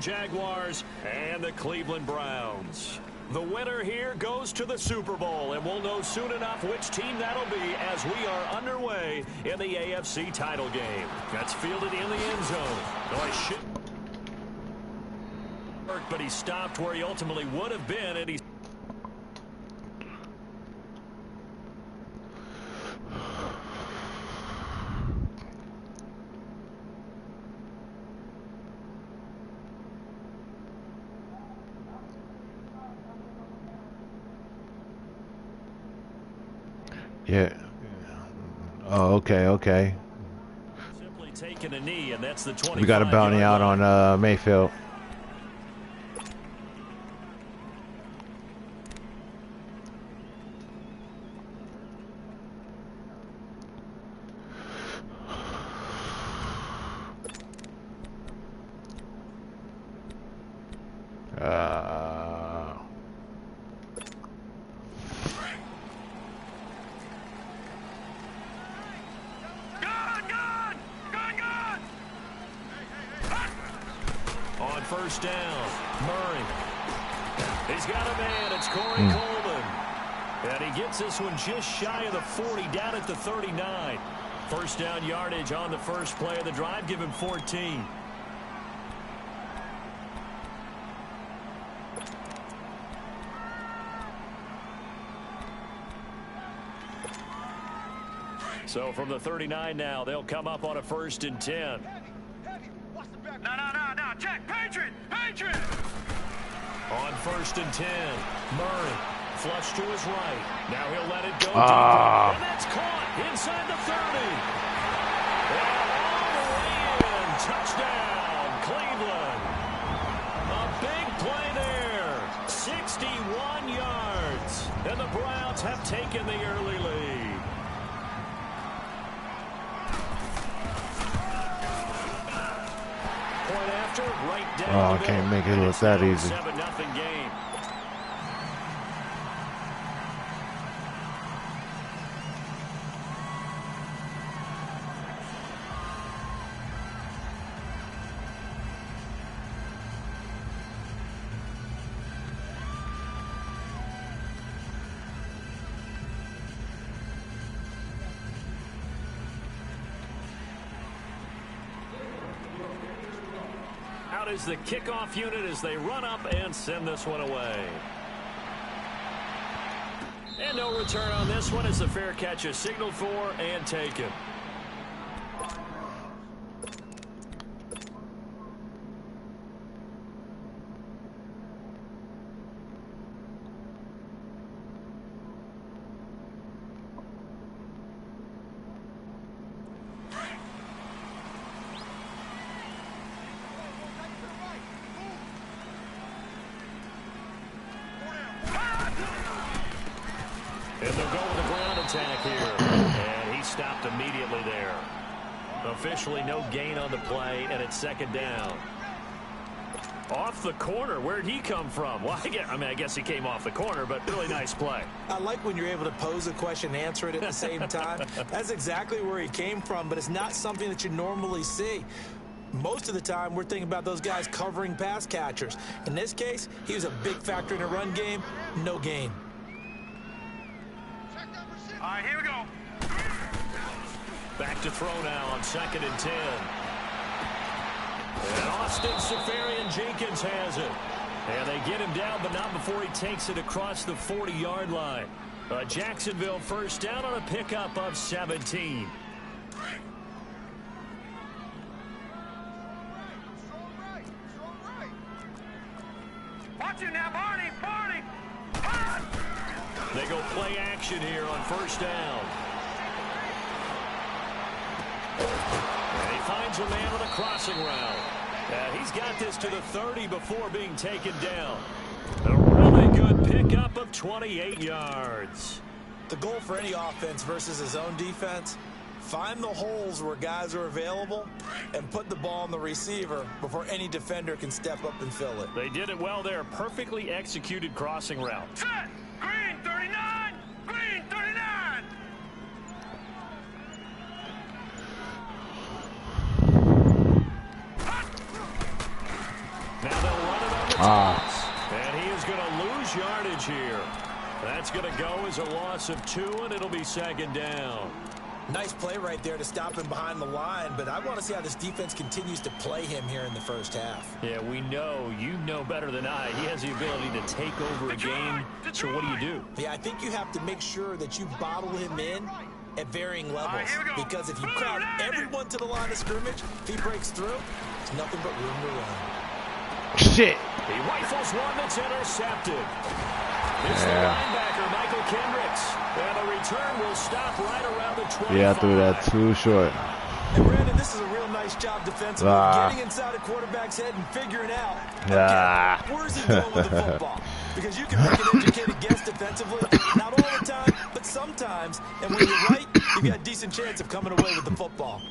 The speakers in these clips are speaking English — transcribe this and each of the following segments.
Jaguars and the Cleveland Browns. The winner here goes to the Super Bowl, and we'll know soon enough which team that'll be as we are underway in the AFC title game. That's fielded in the end zone. But he stopped where he ultimately would have been, and he's yeah. Oh, okay. Simply taking a knee, and that's the 25. We got a bounty out on Mayfield. On first down, Murray. He's got a man. It's Corey Coleman. And he gets this one just shy of the 40, down at the 39. First down yardage on the first play of the drive. Give him 14. So from the 39 now, they'll come up on a 1st and 10. No, check, Patriot! On 1st and 10, Murray, flush to his right. Now he'll let it go deep, and that's caught inside the 30. And all the way in, touchdown, Cleveland. A big play there, 61 yards, and the Browns have taken the early lead. Right down I can't make it look that easy. 7-0 game. Out is the kickoff unit as they run up and send this one away. And no return on this one as the fair catch is signaled for and taken. And they'll go with a ground attack here. And he stopped immediately there. Officially no gain on the play, and it's 2nd down. Off the corner. Where'd he come from? Well, I guess he came off the corner, but really nice play. I like when you're able to pose a question and answer it at the same time. That's exactly where he came from, but it's not something that you normally see. Most of the time, we're thinking about those guys covering pass catchers. In this case, he was a big factor in the run game. No gain. All right, here we go. Back to throw now on 2nd and 10. And Austin Seferian-Jenkins has it. And they get him down, but not before he takes it across the 40-yard line. Jacksonville first down on a pickup of 17. Watch it now, Barney! They go play action here on first down. And he finds a man with a crossing route. He's got this to the 30 before being taken down. A really good pickup of 28 yards. The goal for any offense versus his own defense, find the holes where guys are available and put the ball on the receiver before any defender can step up and fill it. They did it well there. Perfectly executed crossing route. Set! Green 39! Green 39! Now And he is going to lose yardage here. That's going to go as a loss of 2, and it'll be second down. Nice play right there to stop him behind the line, but I want to see how this defense continues to play him here in the first half. Yeah, we know, you know better than I, he has the ability to take over a game. So what do? Yeah, I think you have to make sure that you bottle him in at varying levels, because if you crowd everyone to the line of scrimmage, if he breaks through, it's nothing but room to run. Shit. He rifles one that's intercepted. It's the linebacker, Michael Kendricks. And the return will stop right around the 25. Yeah, I threw that too short. And Brandon, this is a real nice job defensively, getting inside a quarterback's head and figuring out, okay, where's he going with the football? Because you can make an educated guess defensively, not all the time, but sometimes. And when you're right, you've got a decent chance of coming away with the football.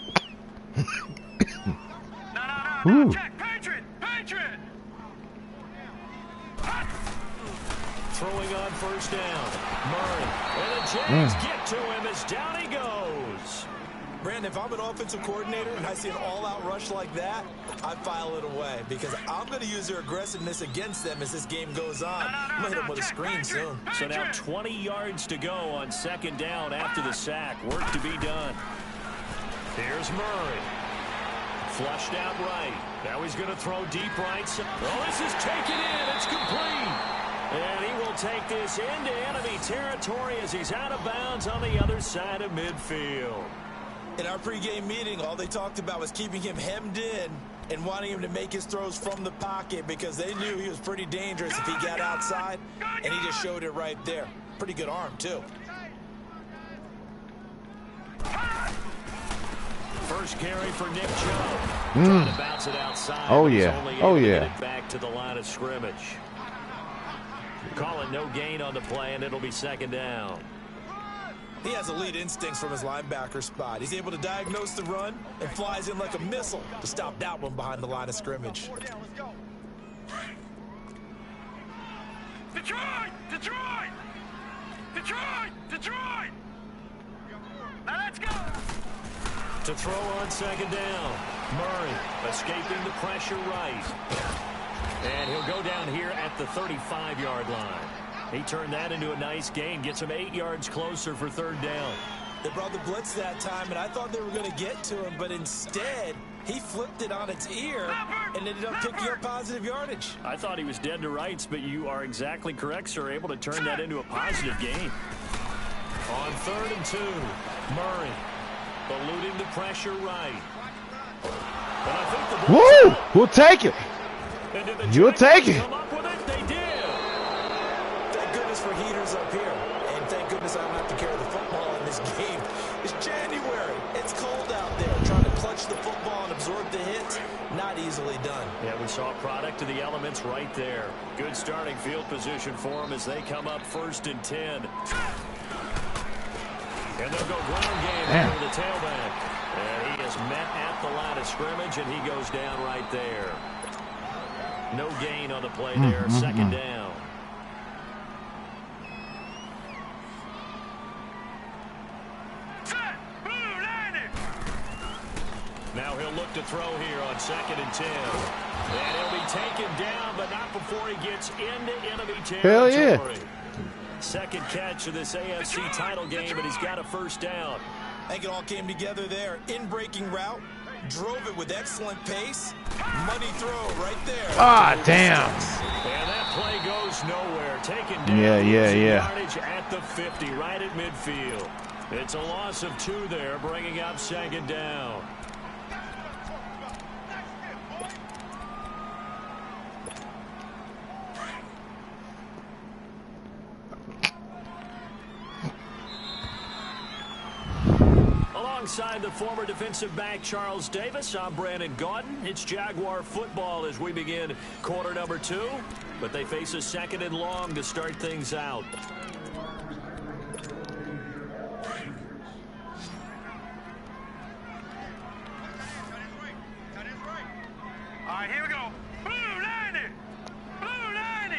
No, check, Patriot! Throwing on first down. Murray. And the Jags get to him as down he goes. Brandon, if I'm an offensive coordinator and I see an all-out rush like that, I file it away because I'm going to use their aggressiveness against them as this game goes on. I'm going to hit them with a screen soon. So now 20 yards to go on second down after the sack. Work to be done. Here's Murray. Flushed out right. Now he's going to throw deep right. Oh, this is taken in. It's complete. And he will take this into enemy territory as he's out of bounds on the other side of midfield. In our pregame meeting, all they talked about was keeping him hemmed in and wanting him to make his throws from the pocket because they knew he was pretty dangerous if he got outside, and he just showed it right there. Pretty good arm, too. First carry for Nick Chubb. Trying to bounce it outside. Oh, yeah. Oh, yeah. Get it back to the line of scrimmage. Call it no gain on the play, and it'll be second down. He has elite instincts from his linebacker spot. He's able to diagnose the run and flies in like a missile to stop that one behind the line of scrimmage. Detroit! Now let's go! To throw on second down. Murray escaping the pressure right. And he'll go down here at the 35-yard line. He turned that into a nice gain, gets him 8 yards closer for third down. They brought the blitz that time, and I thought they were going to get to him, but instead, he flipped it on its ear and ended up picking up positive yardage. I thought he was dead to rights, but you are exactly correct, sir. Able to turn that into a positive gain. On 3rd and 2, Murray eluding the pressure right. But I think the woo! We'll take it. You'll take it. Come up with it. They did. Thank goodness for heaters up here. And thank goodness I don't have to carry the football in this game. It's January. It's cold out there. Trying to clutch the football and absorb the hits, not easily done. Yeah, we saw a product of the elements right there. Good starting field position for them as they come up 1st and 10. And they'll go ground game for the tailback. And he is met at the line of scrimmage, and he goes down right there. No gain on the play there. Second down. Now he'll look to throw here on 2nd and 10. And he'll be taken down, but not before he gets into enemy territory. Hell yeah. Second catch of this AFC title game, and he's got a first down. I think it all came together there. In-breaking route, drove it with excellent pace. Money throw right there. Ah, damn. And that play goes nowhere. Taken down. Yeah. Yardage at the 50, right at midfield. It's a loss of 2 there, bringing up second down. Alongside the former defensive back Charles Davis, I'm Brandon Gaudin. It's Jaguar football as we begin quarter number 2, but they face a 2nd and long to start things out. All right, here we go. Blue 90! Blue 90!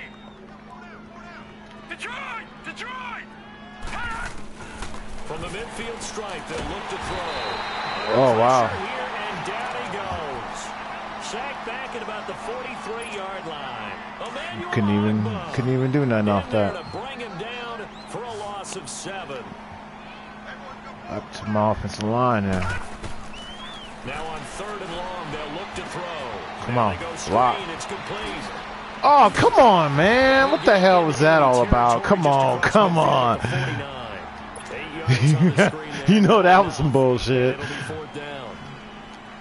Detroit! From the midfield stripe, they'll look to throw. Oh, wow. Here, and down he goes. Sacked back at about the 43-yard line. Couldn't even do nothing off that. To bring him down for a loss of 7. Up to my offensive line now. Now on 3rd and long, they'll look to throw. Come on, block. It's complete. Oh, come on, man. What the hell was that all about? Come on, come on. You know that was some bullshit. It'll be 4th down.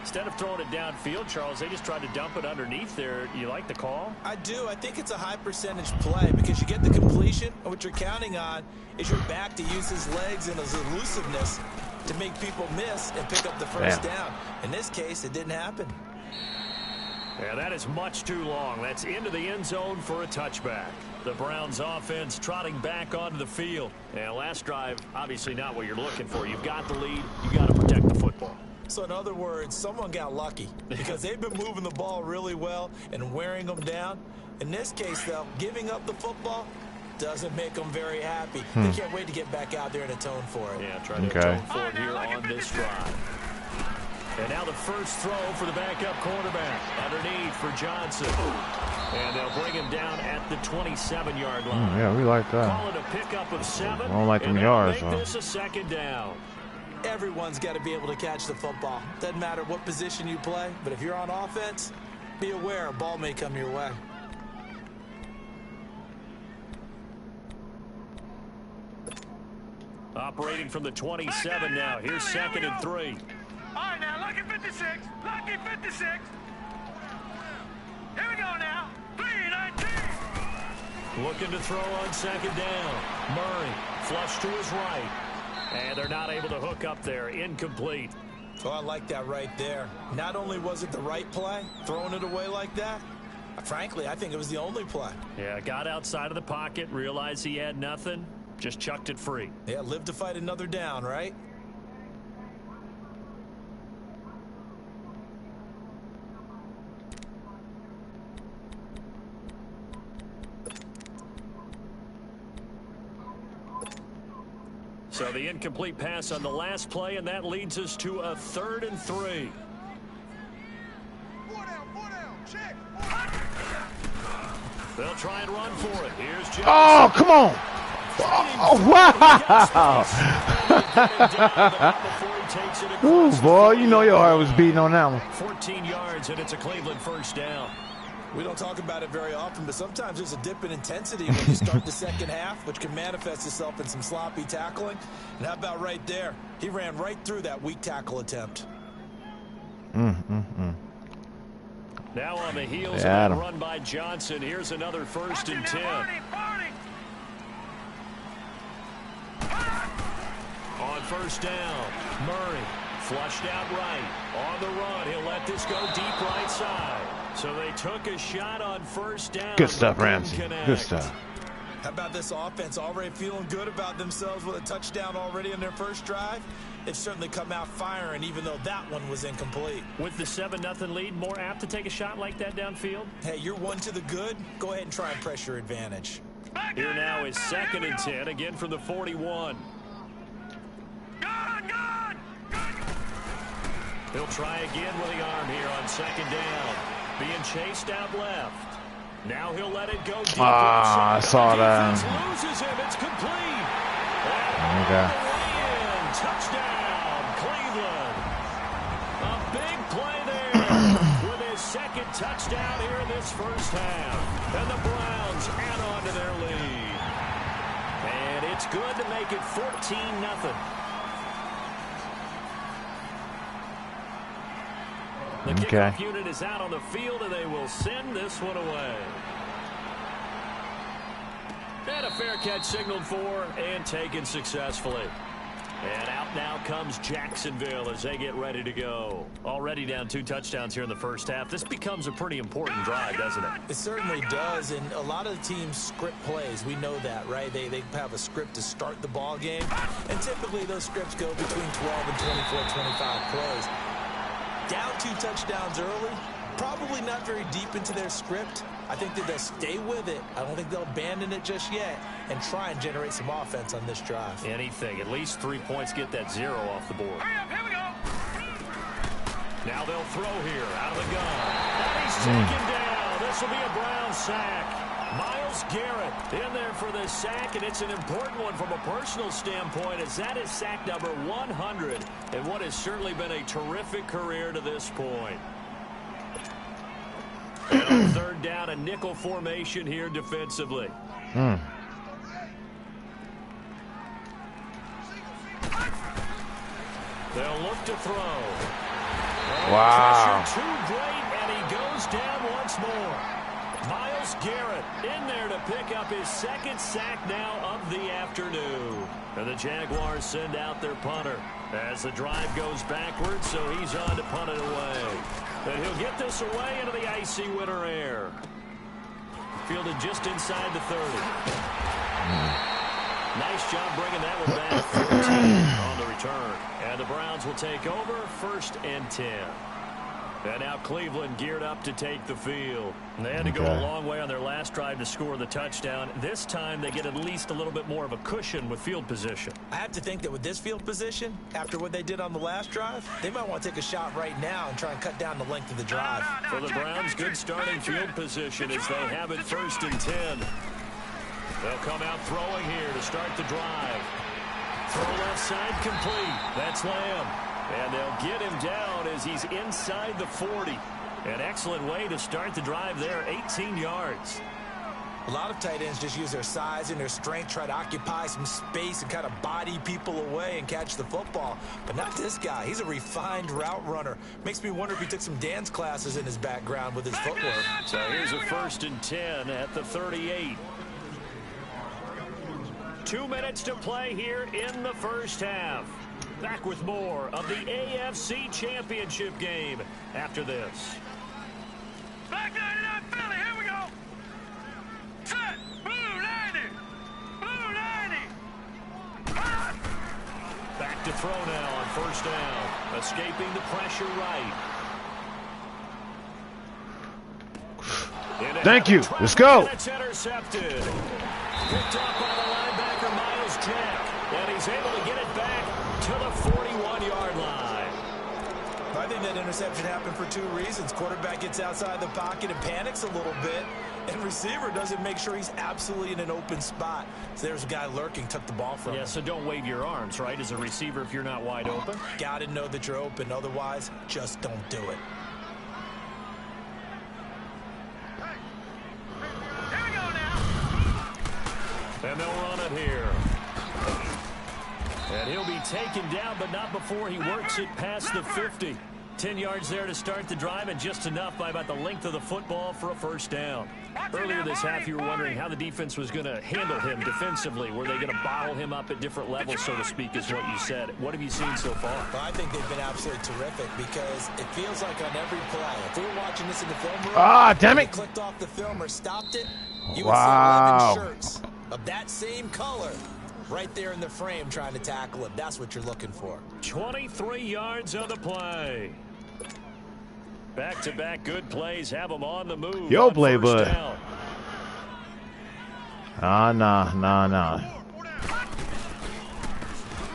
Instead of throwing it downfield, Charles, they just tried to dump it underneath there. You like the call? I do. I think it's a high percentage play because you get the completion, and what you're counting on is your back to use his legs and his elusiveness to make people miss and pick up the first down. In this case, it didn't happen. Yeah, that is much too long. That's into the end zone for a touchback. The Browns offense trotting back onto the field. And last drive, obviously not what you're looking for. You've got the lead. You got to protect the football. So in other words, someone got lucky because they've been moving the ball really well and wearing them down. In this case, though, giving up the football doesn't make them very happy. They can't wait to get back out there and atone for it. Yeah, trying to atone for it here on this drive. And now the first throw for the backup quarterback. Underneath for Johnson. And they'll bring him down at the 27-yard line. Yeah, we like that. Call it a pickup of 7. I don't like them yards, make this a 2nd down. Everyone's got to be able to catch the football. Doesn't matter what position you play, but if you're on offense, be aware a ball may come your way. Operating from the 27 now. Here's 2nd and 3. All right, now, lucky 56. Lucky 56. Here we go now. 3-19. Looking to throw on 2nd down. Murray, flush to his right. And they're not able to hook up there. Incomplete. Oh, I like that right there. Not only was it the right play, throwing it away like that, frankly, I think it was the only play. Yeah, got outside of the pocket, realized he had nothing, just chucked it free. Yeah, live to fight another down, right? So the incomplete pass on the last play, and that leads us to a 3rd and 3. 4 down, check. They'll try and run for it. Here's Johnson. Oh, come on. Oh, wow. Ooh, boy, you know your heart was beating on that one. 14 yards, and it's a Cleveland first down. We don't talk about it very often, but sometimes there's a dip in intensity when you start the second half, which can manifest itself in some sloppy tackling. And how about right there? He ran right through that weak tackle attempt. Now on the heels of that run by Johnson, here's another 1st and 10. On 1st down, Murray flushed out right. On the run, he'll let this go deep right side. So they took a shot on 1st down. Good stuff, Ramsey. Good stuff. How about this offense already feeling good about themselves with a touchdown already in their first drive? They've certainly come out firing, even though that one was incomplete. With the 7-0 lead, more apt to take a shot like that downfield? Hey, you're one to the good. Go ahead and try and press your advantage. Here now is 2nd and 10, again from the 41. He'll try again with the arm here on 2nd down. Being chased out left. Now he'll let it go deep. I saw that. Loses him. It's complete. Okay. Touchdown, Cleveland. A big play there with his 2nd touchdown here in this first half. And the Browns add on to their lead. And it's good to make it 14-0. The kickoff unit is out on the field, and they will send this one away. And a fair catch signaled for and taken successfully. And out now comes Jacksonville as they get ready to go. Already down 2 touchdowns here in the first half. This becomes a pretty important drive, doesn't it? It certainly does, and a lot of the teams script plays. We know that, right? They have a script to start the ball game, and typically those scripts go between 12 and 24, 25 plays. Down 2 touchdowns early, probably not very deep into their script. I think that they'll stay with it. I don't think they'll abandon it just yet and try and generate some offense on this drive. Anything. At least 3 points, get that 0 off the board. Hurry up, here we go. Now they'll throw here out of the gun. And he's taken down this will be a Brown sack. Myles Garrett in there for the sack, and it's an important one from a personal standpoint, as that is sack number 100 in what has certainly been a terrific career to this point. And on third down, a nickel formation here defensively. They'll look to throw. Wow. Pressure too great, and he goes down once more. Myles Garrett in there to pick up his second sack now of the afternoon. And the Jaguars send out their punter as the drive goes backwards, so he's on to punt it away. And he'll get this away into the icy winter air. Fielded just inside the 30. Nice job bringing that one back. 14 on the return. And the Browns will take over, 1st and 10. And now Cleveland geared up to take the field. And they had to go a long way on their last drive to score the touchdown. This time they get at least a little bit more of a cushion with field position. I have to think that with this field position, after what they did on the last drive, they might want to take a shot right now and try and cut down the length of the drive. For the Browns, good starting field position as they have it 1st and 10. They'll come out throwing here to start the drive. Throw left side complete. That's Lamb. And they'll get him down as he's inside the 40. An excellent way to start the drive there, 18 yards. A lot of tight ends just use their size and their strength, try to occupy some space and kind of body people away and catch the football. But not this guy. He's a refined route runner. Makes me wonder if he took some dance classes in his background with his footwork. So here's a 1st and 10 at the 38. 2 minutes to play here in the first half. Back with more of the AFC Championship game after this. Back 99 Philly, here we go. Set, blue 90. Blue 90. Back to throw now on 1st down. Escaping the pressure right. Thank you. Let's go. It's intercepted. Picked up by the linebacker, Miles Jack. And he's able to get it back to the 41-yard line. I think that interception happened for 2 reasons. Quarterback gets outside the pocket and panics a little bit, and receiver doesn't make sure he's absolutely in an open spot. So there's a guy lurking, took the ball from him. Yeah, so don't wave your arms, right, as a receiver if you're not wide open. Got to know that you're open. Otherwise, just don't do it. Here we go now. And they'll run it here. And he'll be taken down, but not before he works it past the 50. 10 yards there to start the drive, and just enough by about the length of the football for a 1st down. Earlier this half, you were wondering how the defense was going to handle him defensively. Were they going to bottle him up at different levels, so to speak, is what you said. What have you seen so far? Well, I think they've been absolutely terrific because it feels like on every play, if we were watching this in the film room, damn it. you clicked off the film or stopped it, you Wow. would see 11 shirts of that same color right there in the frame trying to tackle him. That's what you're looking for. 23 yards on the play. Back-to-back good plays have them on the move. Yo, on play, 1st bud. down. Nah.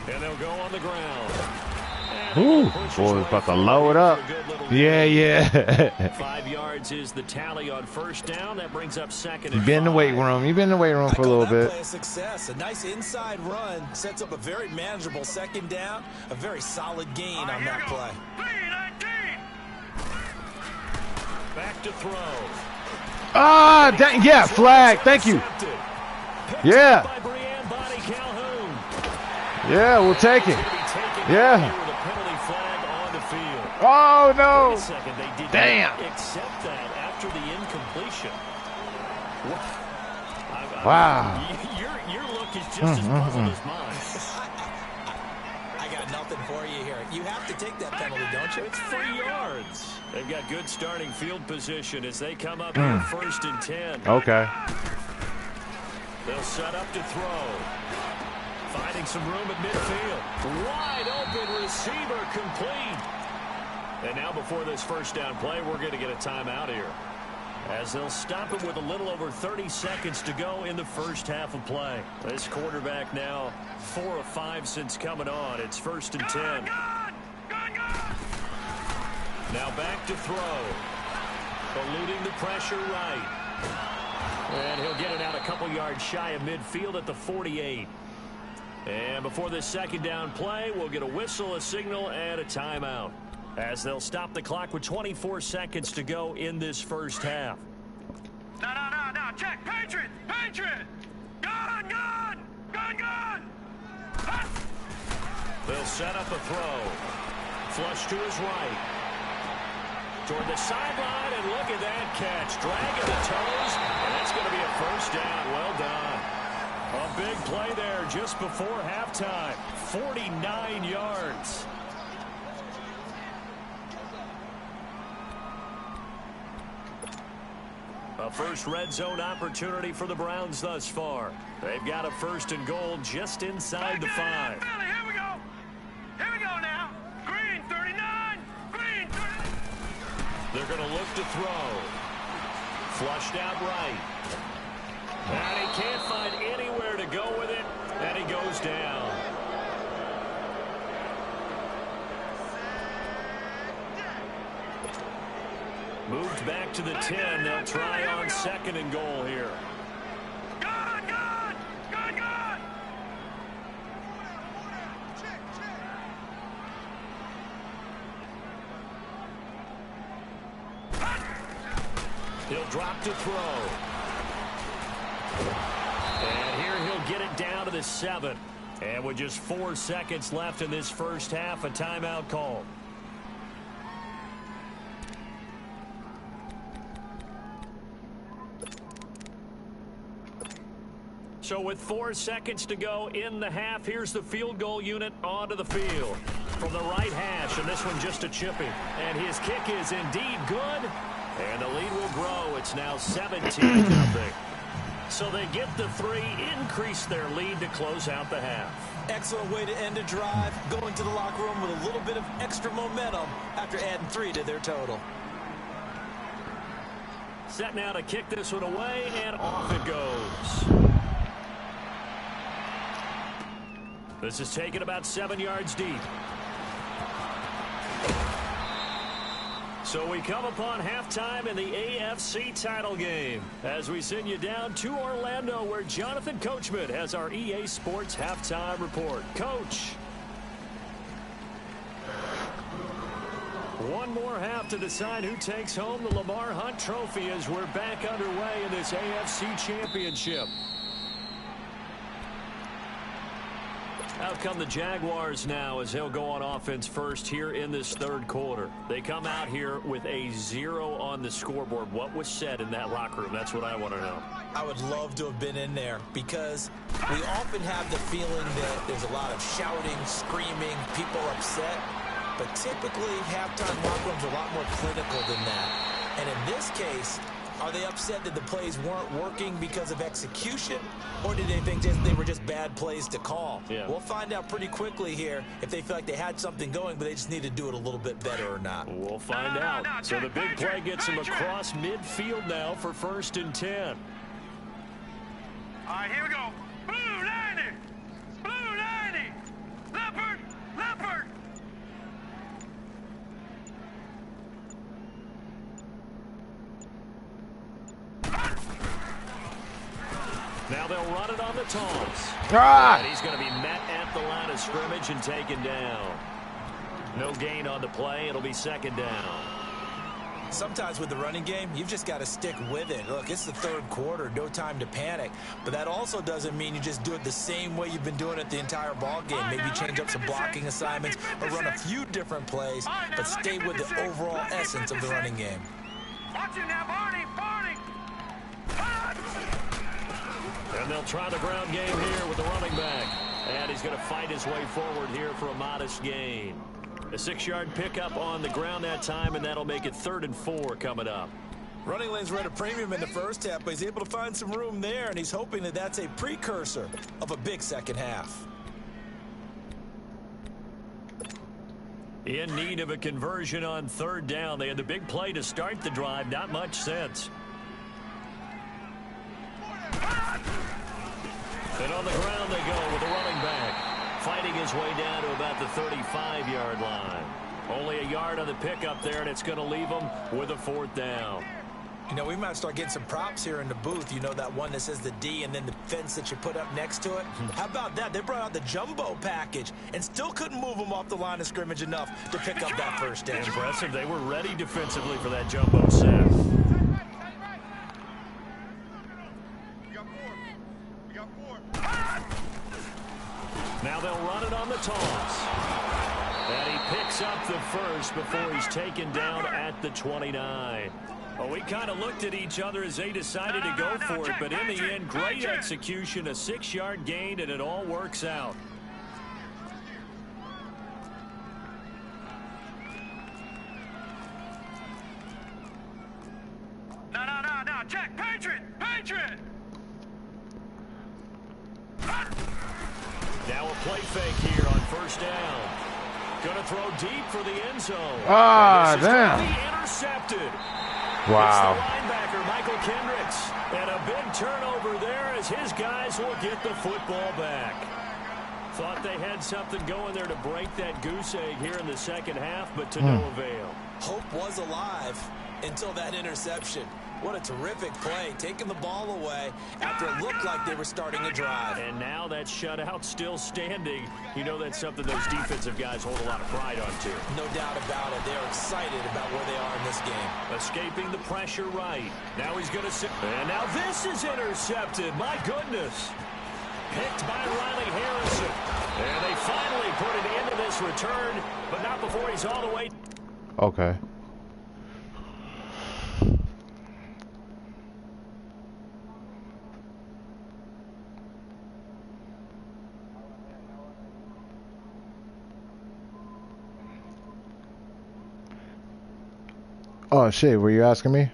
And they'll go on the ground. Ooh, boy, about to load up. Yeah. 5 yards is the tally on 1st down. That brings up 2nd and You've been in the weight room. You've been in the weight room for a little bit. Play a success. A nice inside run sets up a very manageable 2nd down. A very solid gain on that play. 319. Back to throw. Dang, yeah, flag. Thank you. Yeah. By Breanne Bonnie Calhoun. Yeah, we'll take it. Yeah. With a penalty flag on the field. Oh, Wait a no. second, they did Damn. not accept that after the incompletion. Wow. Your look is just as puzzled as mine. I got nothing for you here. You have to take that penalty, don't you? It's 3 yards. They've got good starting field position as they come up here 1st and 10. Okay. They'll set up to throw. Finding some room at midfield. Wide open receiver complete. And now before this 1st down play, we're going to get a timeout here, as they'll stop it with a little over 30 seconds to go in the 1st half of play. This quarterback now 4 of 5 since coming on. It's 1st and 10. Now back to throw. eluding the pressure right. And he'll get it out a couple yards shy of midfield at the 48. And before this second down play, we'll get a whistle, a signal, and a timeout, as they'll stop the clock with 24 seconds to go in this first half. No. Check. Patriot. Gun. Ah! They'll set up a throw. Flush to his right. Toward the sideline, and look at that catch. Dragging the toes, and that's going to be a first down. Well done. A big play there just before halftime. 49 yards. A first red zone opportunity for the Browns thus far. They've got a first and goal just inside the 5. Here we go now. Green 39. They're going to look to throw. Flushed out right. And he can't find anywhere to go with it, and he goes down. Moved back to the 10. They'll try on second and goal here. Gun. He'll drop to throw. And here he'll get it down to the 7. And with just 4 seconds left in this first half, a timeout call. So with 4 seconds to go in the half, here's the field goal unit onto the field. From the right hash, and this one just a chipping. And his kick is indeed good. And the lead will grow. It's now 17-0. So they get the 3, increase their lead to close out the half. Excellent way to end a drive, going to the locker room with a little bit of extra momentum after adding 3 to their total. Set now to kick this one away, and off it goes. This is taken about 7 yards deep. So we come upon halftime in the AFC title game as we send you down to Orlando, where Jonathan Coachman has our EA Sports halftime report. Coach. One more half to decide who takes home the Lamar Hunt Trophy as we're back underway in this AFC Championship. Out come the Jaguars now as they'll go on offense first here in this third quarter. They come out here with a 0 on the scoreboard. What was said in that locker room? That's what I want to know. I would love to have been in there because we often have the feeling that there's a lot of shouting, screaming, people upset. But typically, halftime locker rooms are a lot more clinical than that. And in this case, are they upset that the plays weren't working because of execution, or did they think they were just bad plays to call? Yeah. We'll find out pretty quickly here if they feel like they had something going, but they just need to do it a little bit better or not. We'll find out. So the big play gets him across midfield now for 1st and 10. All right, here we go. Blue 90. Blue 90. Leopard. Now they'll run it on the toss. Ah! And he's going to be met at the line of scrimmage and taken down. No gain on the play. It'll be 2nd down. Sometimes with the running game, you've just got to stick with it. Look, it's the third quarter, no time to panic. But that also doesn't mean you just do it the same way you've been doing it the entire ball game. Maybe change up some blocking assignments or run a few different plays, but stay with the overall essence of the running game. Watch it now, Barney. And they'll try the ground game here with the running back. And he's going to fight his way forward here for a modest gain. A 6-yard pickup on the ground that time, and that'll make it 3rd and 4 coming up. Running lanes were at a premium in the first half, but he's able to find some room there, and he's hoping that that's a precursor of a big second half. In need of a conversion on 3rd down. They had the big play to start the drive. Not much sense. And on the ground they go with the running back, fighting his way down to about the 35-yard line. Only a yard on the pickup there, and it's going to leave him with a 4th down. You know, we might start getting some props here in the booth. You know, that one that says the D and then the fence that you put up next to it? How about that? They brought out the jumbo package and still couldn't move them off the line of scrimmage enough to pick up that first down. Impressive. They were ready defensively for that jumbo set. Now they'll run it on the toss. And he picks up the first before he's taken down at the 29. Well, we kind of looked at each other as they decided to go for it, but in the end, great execution, a 6-yard gain, and it all works out. No, check, Patriot! Now a play fake here on first down. Going to throw deep for the end zone. Ah, damn. Intercepted. Wow. It's the linebacker, Michael Kendricks. And a big turnover there as his guys will get the football back. Thought they had something going there to break that goose egg here in the second half, but to no avail. Hope was alive until that interception. What a terrific play, taking the ball away after it looked like they were starting a drive. And now that shutout still standing. You know that's something those defensive guys hold a lot of pride on, too. No doubt about it. They're excited about where they are in this game. Escaping the pressure right. Now he's going to sit. And now this is intercepted. My goodness. Picked by Riley Harrison. And they finally put an end to this return, but not before he's all the way. Okay. Oh shit, were you asking me?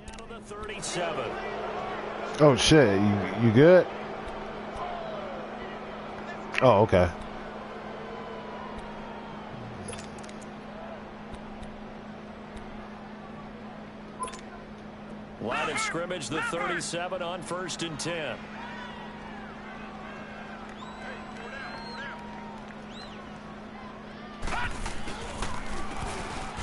Down to the 37. Oh shit, you good? Oh, okay. Line of scrimmage, the 37 on 1st and 10.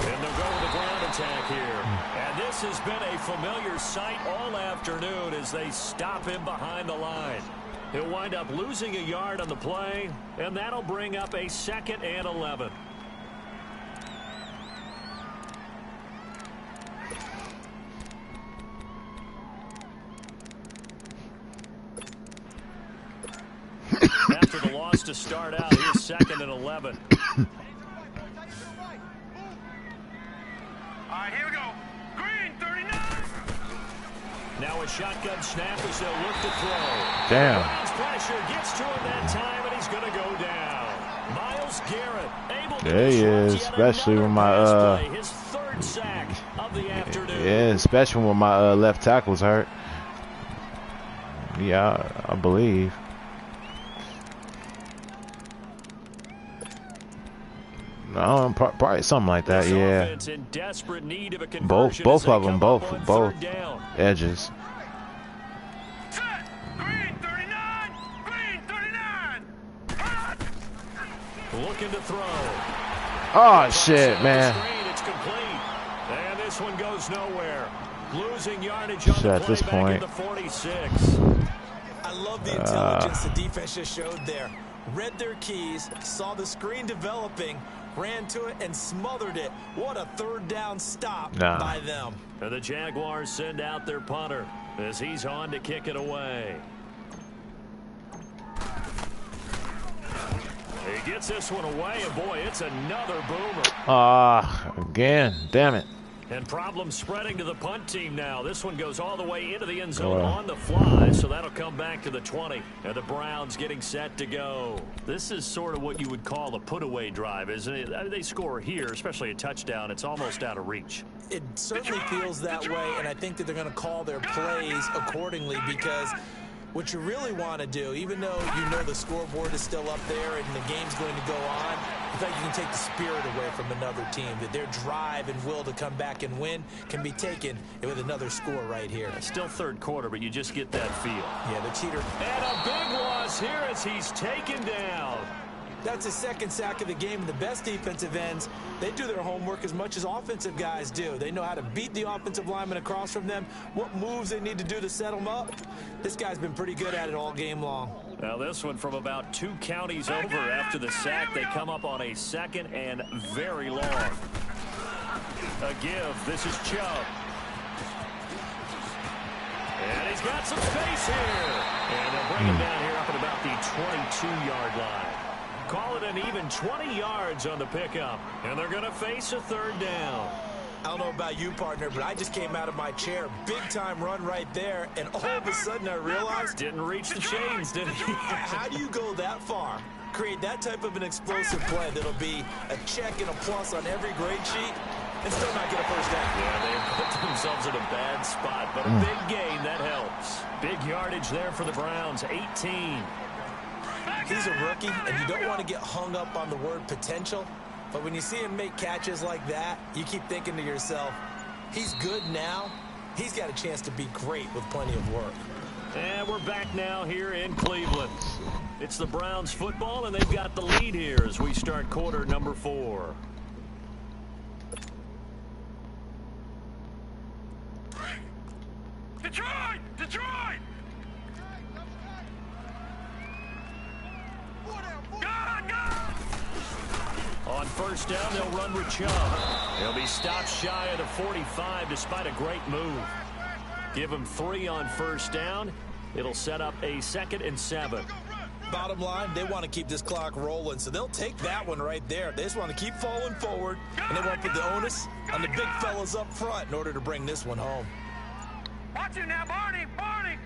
And they'll go with the ground attack here. And this has been a familiar sight all afternoon as they stop him behind the line. He'll wind up losing a yard on the play, and that'll bring up a 2nd and 11. After the loss to start out, here's 2nd and 11. All right, here we go. Green, 39. Now a shotgun snap as they'll look to throw. Damn. Browns pressure gets to him that time, and he's going to go down. Myles Garrett able to There he is, especially when my his 3rd sack of the afternoon. yeah, especially when my left tackle's hurt. Yeah, I believe. No, probably something like that. This Yeah. offense in desperate need of a Both conversion as they of them, come both up on 3rd down. edges. Set. Green, 39. Green, 39. Looking to throw. Oh, shit, man. It's complete. And this one goes nowhere. Losing yardage on the At this play back point. in the 46. I love the intelligence the defense just showed there. Read their keys, saw the screen developing, ran to it, and smothered it. What a third down stop by them. And the Jaguars send out their punter as he's on to kick it away. He gets this one away, and boy, it's another boomer. Again, damn it. And problems spreading to the punt team now. This one goes all the way into the end zone on the fly, so that'll come back to the 20. And the Browns getting set to go. This is sort of what you would call a put-away drive, isn't it? I mean, they score here, especially a touchdown. It's almost out of reach. It certainly feels that way, and I think that they're going to call their plays accordingly because what you really want to do, even though you know the scoreboard is still up there and the game's going to go on, I think you can take the spirit away from another team, that their drive and will to come back and win can be taken with another score right here. Still third quarter, but you just get that feel. Yeah, the cheater. And a big loss here as he's taken down. That's his second sack of the game, and the best defensive ends, they do their homework as much as offensive guys do. They know how to beat the offensive lineman across from them, what moves they need to do to set them up. This guy's been pretty good at it all game long. Now this one from about 2 counties over after the sack. They come up on a second and very long. A give. This is Chubb. And he's got some space here. And they'll bring him down here up at about the 22-yard line. Call it an even 20 yards on the pickup. And they're going to face a third down. I don't know about you, partner, but I just came out of my chair. Big-time run right there, and all of a sudden I realized... Didn't reach the chains, did he? How do you go that far? Create that type of an explosive play that'll be a check and a plus on every grade sheet and still not get a first down. Yeah, they put themselves in a bad spot, but a big gain, that helps. Big yardage there for the Browns, 18. He's a rookie, and you don't want to get hung up on the word potential. But when you see him make catches like that, you keep thinking to yourself, he's good now. He's got a chance to be great with plenty of work. And we're back now here in Cleveland. It's the Browns football, and they've got the lead here as we start quarter number 4. Detroit! Detroit! On first down, they'll run with Chubb. He'll be stopped shy of the 45 despite a great move. Give him 3 on first down. It'll set up a 2nd and 7. Bottom line, they want to keep this clock rolling, so they'll take that one right there. They just want to keep falling forward, and they want to put the onus on the big fellas up front in order to bring this one home. Watch it now, Barney! Barney!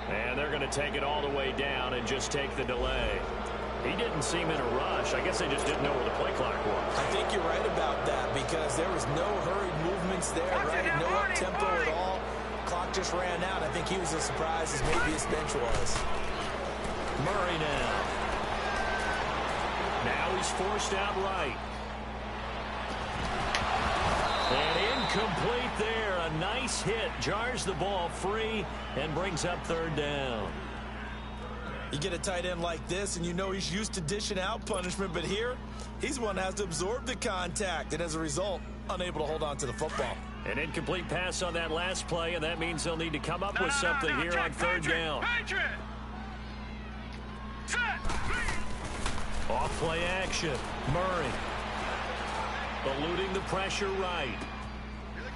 And they're going to take it all the way down and just take the delay. He didn't seem in a rush. I guess they just didn't know where the play clock was. I think you're right about that because there was no hurried movements there, right? No up-tempo at all. Clock just ran out. I think he was as surprised as maybe his bench was. Murray now. Now he's forced out right. And incomplete there. A nice hit. Jars the ball free and brings up third down. You get a tight end like this, and you know he's used to dishing out punishment, but here, he's one that has to absorb the contact, and as a result, unable to hold on to the football. An incomplete pass on that last play, and that means they'll need to come up with something here on third down. Off play action. Murray. Eluding the pressure right.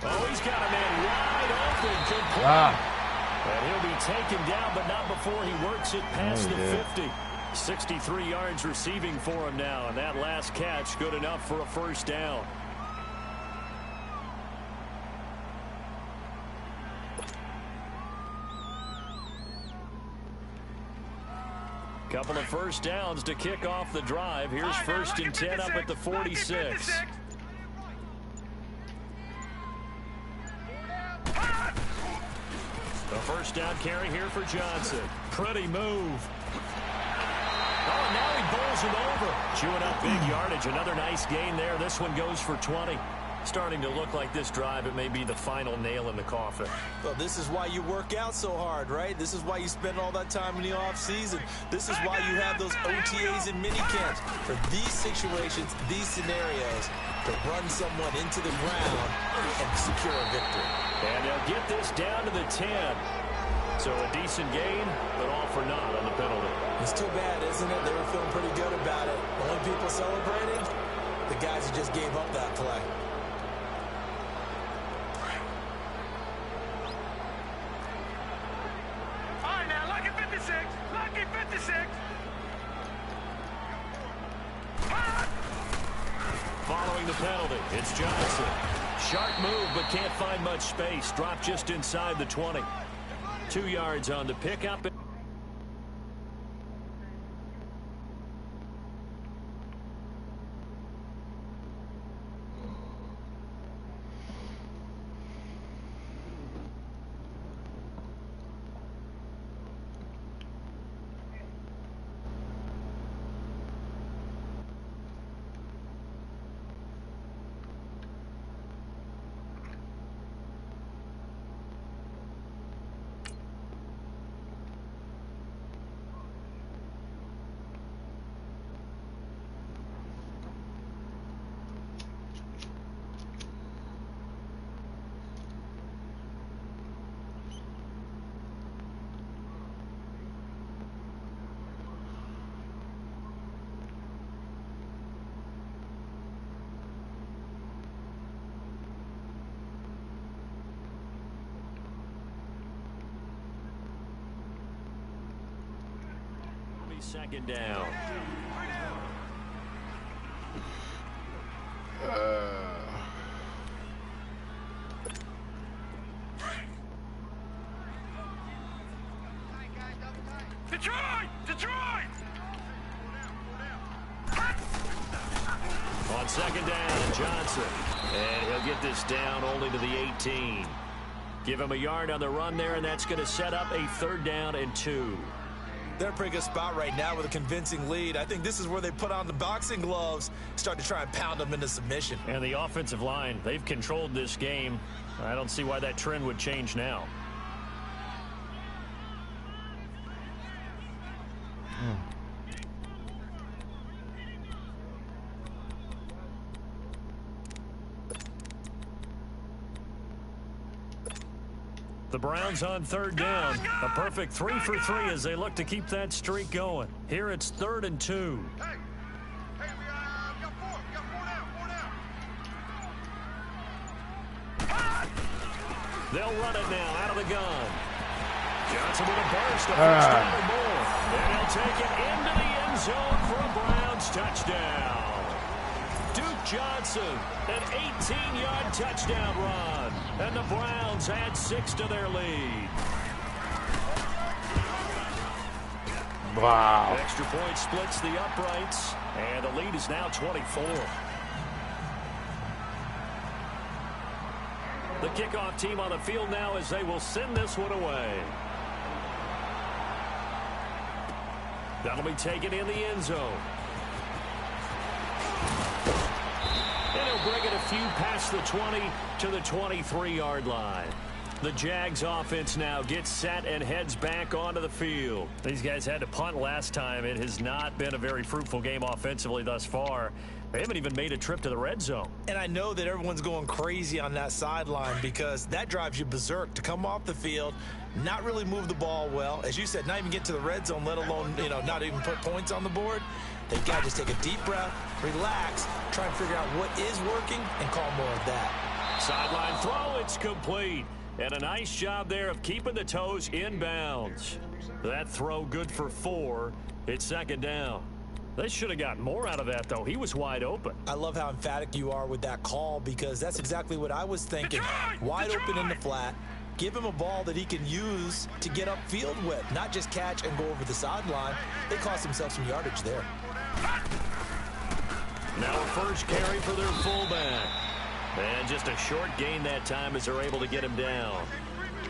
Oh, he's got a man wide open. Complete. And he'll be taken down, but not before he works it past the 50. 63 yards receiving for him now, and that last catch good enough for a first down. Couple of first downs to kick off the drive. Here's 1st and 10 up at the 46. The first down carry here for Johnson. Pretty move. Oh, now he bowls him over. Chewing up big yardage. Another nice gain there. This one goes for 20. Starting to look like this drive, it may be the final nail in the coffin. Well, this is why you work out so hard, right? This is why you spend all that time in the offseason. This is why you have those OTAs and mini camps. For these situations, these scenarios, to run someone into the ground and secure a victory. And they'll get this down to the 10. So a decent gain, but all for naught on the penalty. It's too bad, isn't it? They were feeling pretty good about it. Only people celebrating, the guys who just gave up that play. All right, now, lucky 56. Lucky 56. Following the penalty, it's Johnson. Sharp move, but can't find much space. Dropped just inside the 20. 2 yards on the pickup. Second down. Detroit! Detroit! On second down, Johnson. And he'll get this down only to the 18. Give him a yard on the run there, and that's going to set up a 3rd down and 2. They're in a pretty good spot right now with a convincing lead. I think this is where they put on the boxing gloves, start to try and pound them into submission. And the offensive line, they've controlled this game. I don't see why that trend would change now. The Browns on 3rd down. A perfect 3 for 3 as they look to keep that streak going. Here it's 3rd and 2. Hey, we got 4. We got 4 down. They'll run it now out of the gun. Johnson with a burst, a first down or more. And he'll take it into the end zone for a Browns touchdown. Duke Johnson, an 18-yard touchdown run. And the Browns add 6 to their lead. Wow. Extra point splits the uprights, and the lead is now 24. The kickoff team on the field now as they will send this one away. That'll be taken in the end zone. And he'll bring it a few past the 20 to the 23-yard line. The Jags offense now gets set and heads back onto the field. These guys had to punt last time. It has not been a very fruitful game offensively thus far. They haven't even made a trip to the red zone. And I know that everyone's going crazy on that sideline because that drives you berserk to come off the field, not really move the ball well. As you said, not even get to the red zone, let alone, not even put points on the board. They got to just take a deep breath, relax, try and figure out what is working, and call more of that. Sideline throw, it's complete. And a nice job there of keeping the toes inbounds. That throw good for 4. It's second down. They should have gotten more out of that, though. He was wide open. I love how emphatic you are with that call because that's exactly what I was thinking. Wide open in the flat. Give him a ball that he can use to get upfield with, not just catch and go over the sideline. They cost themselves some yardage there. Now a first carry for their fullback. And just a short gain that time as they're able to get him down.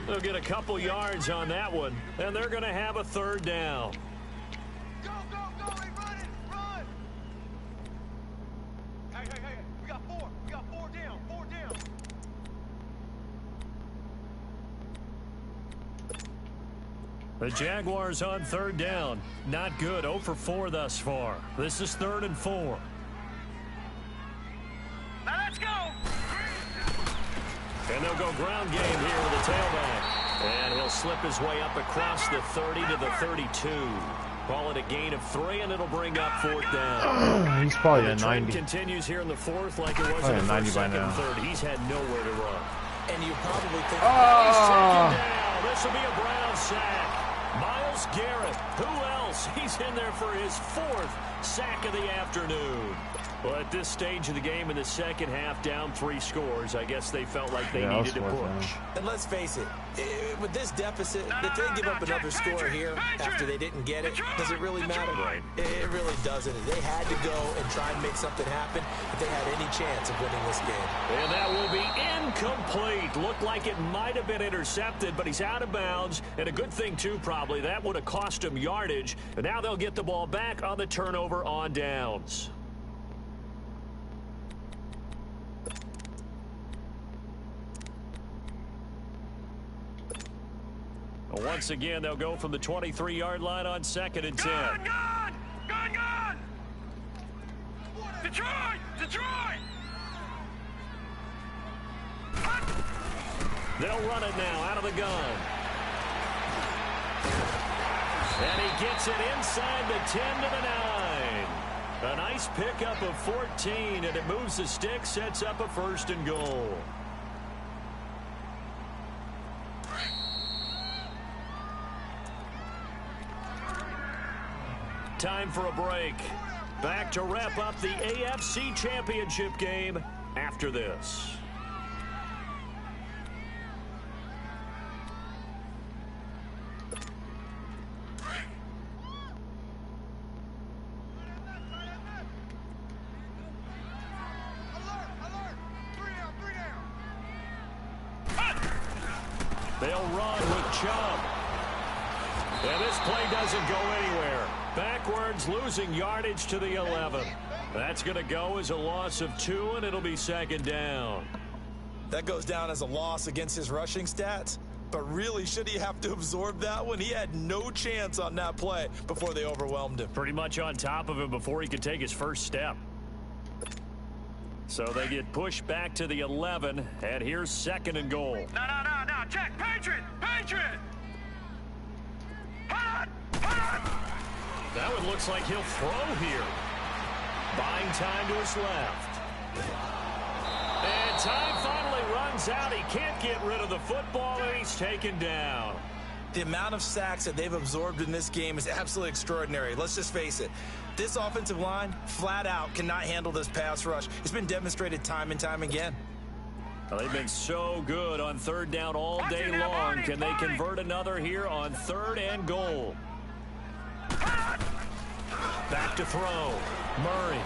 They'll get a couple yards on that one, and they're going to have a 3rd down. Go, hey, run! Hey, we got 4. We got 4 down. The Jaguars on third down. Not good. 0 for 4 thus far. This is 3rd and 4. Now let's go. And they'll go ground game here with the tailback. And he'll slip his way up across the 30 to the 32. Call it a gain of 3, and it'll bring up 4th down. He's probably a The trend 90. continues here in the 4th like it was Probably in the a 90 first, by 2nd, now. and 3rd. He's had nowhere to run. And you probably think, He's taken down. This will be a Brown sack. Myles Garrett. Who else? He's in there for his 4th sack of the afternoon. Well, at this stage of the game in the second half, down 3 scores, I guess they felt like they needed to push. and let's face it, with this deficit, if they give up another score here after they didn't get it, does it really matter? Right. It really doesn't. They had to go and try and make something happen if they had any chance of winning this game. And that will be incomplete. Looked like it might have been intercepted, but he's out of bounds. And a good thing, too, probably. That would have cost him yardage. And now they'll get the ball back on the turnover on downs. Once again, they'll go from the 23-yard line on 2nd and 10. Gone! Detroit! They'll run it now out of the gun. And he gets it inside the 10 to the 9. A nice pickup of 14, and it moves the stick, sets up a 1st and goal. Time for a break. Back to wrap up the AFC Championship game after this. They'll run with Chubb. And this play doesn't go anywhere. Backwards, losing yardage to the 11. That's going to go as a loss of 2, and it'll be 2nd down. That goes down as a loss against his rushing stats. But really, should he have to absorb that one? He had no chance on that play before they overwhelmed him. Pretty much on top of him before he could take his first step. So they get pushed back to the 11, and here's 2nd and goal. No. Check. Patriot! Hold on! That one looks like he'll throw here. Buying time to his left. And time finally runs out. He can't get rid of the football, and he's taken down. The amount of sacks that they've absorbed in this game is absolutely extraordinary. Let's just face it. This offensive line, flat out, cannot handle this pass rush. It's been demonstrated time and time again. Well, they've been so good on 3rd down all day long. Can they convert another here on 3rd and goal? Back to throw. Murray.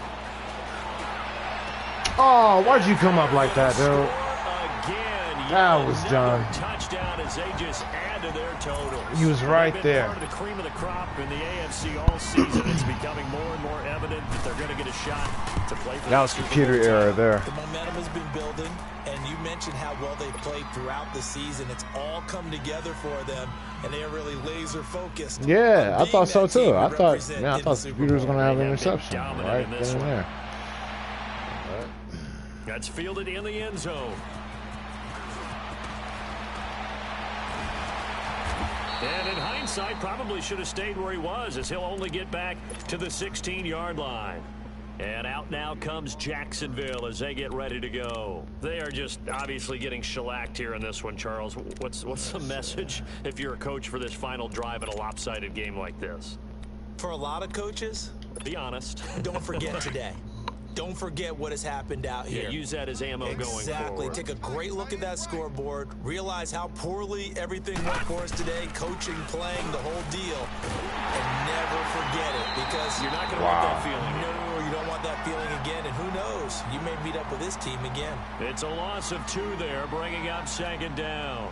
Oh, why'd you come up like that, dude? Again. That was done. Touchdown as they just add to their total. He was right They've been there. part of the cream of the crop in the AFC all season. It's becoming more and more evident that they're going to get a shot to play for That was computer error there. The momentum has been building, and you mentioned how well they've played throughout the season. It's all come together for them, and they are really laser focused. Yeah, I thought so too. I thought the the computer was going to have an interception dominant right in this then and one. there. That's fielded in the end zone. And in hindsight, probably should have stayed where he was, as he'll only get back to the 16-yard line. And out now comes Jacksonville as they get ready to go. They are just obviously getting shellacked here in this one, Charles. What's the message if you're a coach for this final drive in a lopsided game like this? For a lot of coaches, Be honest. don't forget today. Don't forget what has happened out here. Yeah, use that as ammo going forward. Exactly. Take a great look at that scoreboard. Realize how poorly everything went for us today. Coaching, playing, the whole deal. And never forget it, because You're not going to want that feeling. No, you don't want that feeling again. And who knows? You may meet up with this team again. It's a loss of 2 there, bringing up 2nd down.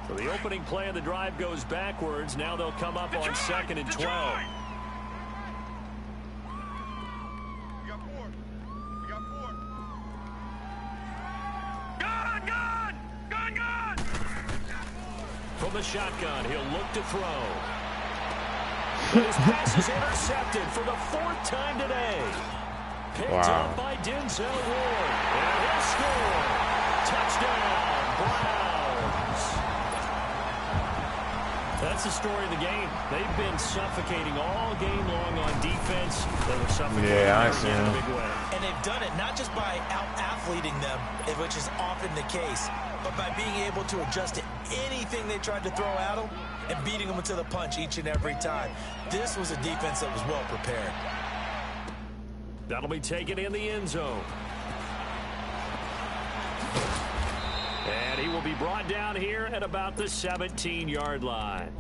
So the opening play of the drive goes backwards. Now they'll come up on 2nd and 12. From from the shotgun. He'll look to throw. His pass is intercepted for the 4th time today. Picked up by Denzel Ward. And he'll score. Touchdown, Browns. That's the story of the game. They've been suffocating all game long on defense. They were suffocating in a big way. And they've done it not just by out-athleting them, which is often the case, but by being able to adjust to anything they tried to throw at them and beating them to the punch each and every time. This was a defense that was well prepared. That'll be taken in the end zone. And he will be brought down here at about the 17-yard line.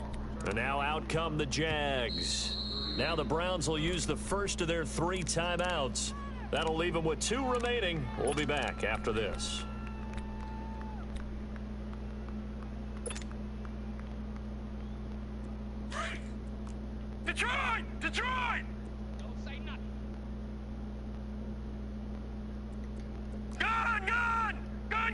And now out come the Jags. Now the Browns will use the first of their 3 timeouts. That'll leave them with 2 remaining. We'll be back after this. Detroit! Detroit! Don't say nothing. Gun! Gun! Gun!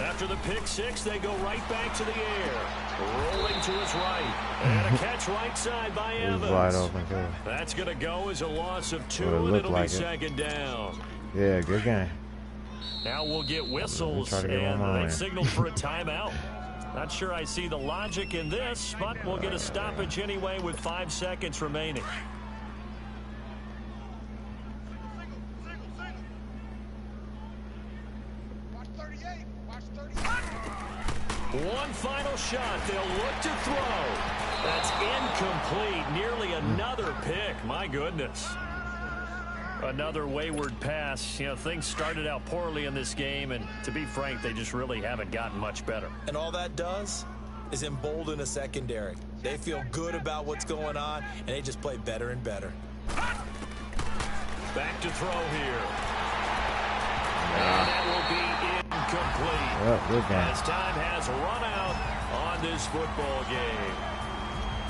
After the pick 6, they go right back to the air. Rolling to his right. And a catch right side by Evans. Wide open, That's going to go as a loss of 2, and it'll be second down. Yeah, good game. Now we'll get whistles, and they signaled for a timeout. Not sure I see the logic in this, but we'll get a stoppage anyway with 5 seconds remaining. One final shot. They'll look to throw. That's incomplete. Nearly another pick. My goodness. Another wayward pass. You know, things started out poorly in this game, and to be frank, they just really haven't gotten much better. And all that does is embolden a secondary. They feel good about what's going on, and they just play better and better. Back to throw here. And that will be incomplete. As time has run out on this football game.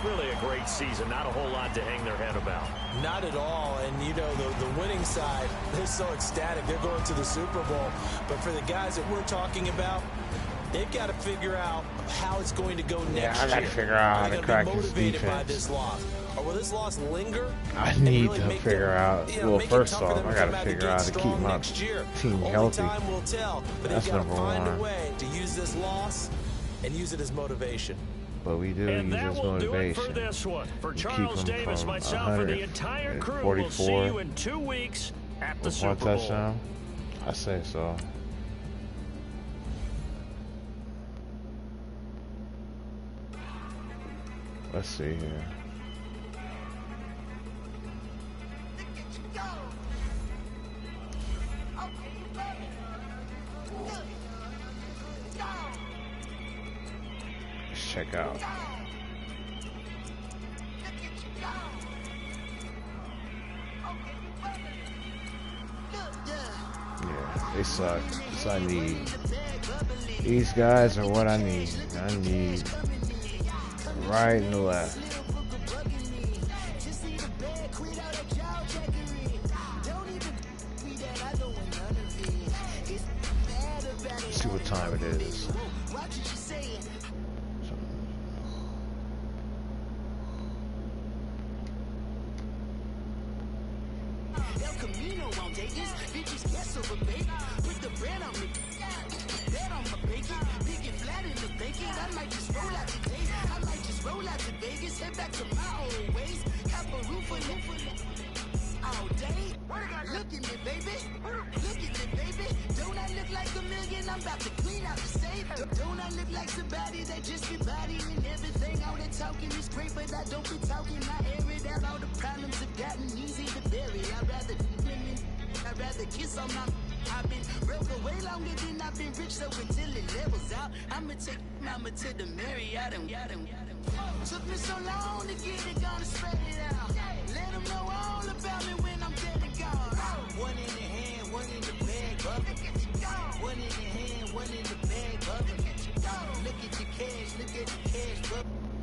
Really a great season. Not a whole lot to hang their head about. Not at all. And, you know, the winning side, they're so ecstatic. They're going to the Super Bowl. But for the guys that we're talking about, they've got to figure out how it's going to go next year. I got to figure out how to crack this defense. By this loss. Or will this loss linger? I need to figure out. Well, first off, I got to figure out how to keep my team healthy. Time will tell, but that's they've got to find #1. a way to use this loss and use it as motivation. But we do and use that this will motivation. Do it for this one. For Charles Davis, from myself, and the entire crew, we'll see you in 2 weeks at the Super Bowl. 1 touchdown? I say so. Let's see here. Let's check out. Yeah, they suck. So I need these guys are what I need. I need right and the left. Let's see what time it is. Took me so long to get it, gonna spread it out. Let them know all about me when I'm dead and gone. One in the hand, one in the bag, bubba. One in the hand, one in the bag, bubba. Look at the cash, bubba.